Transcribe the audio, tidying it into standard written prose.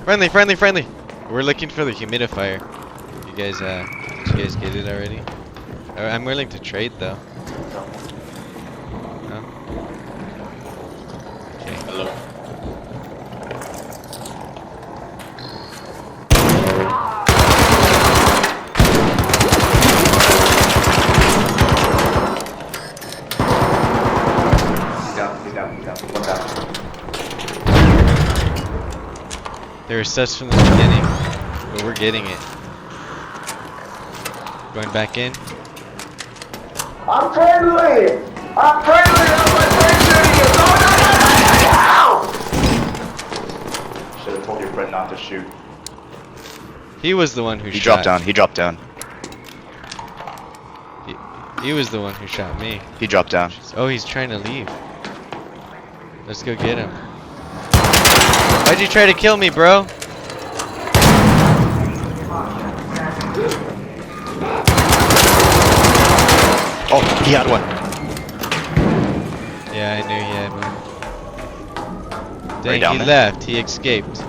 Friendly, friendly, friendly. We're looking for the humidifier. Did you guys get it already? I'm willing to trade though. No? Okay. Hello. He's down. One down. They were sus from the beginning, but we're getting it. Going back in. I'm friendly! I'm friendly! I'm my friend shooting you! No! Should have told your friend not to shoot. He was the one who He shot. dropped down. He dropped down. He was the one who shot me. He dropped down. Oh, he's trying to leave. Let's go get him. Why'd you try to kill me, bro? Oh, he had one. Yeah, I knew he had one. Right Dang, down he there. left. He escaped.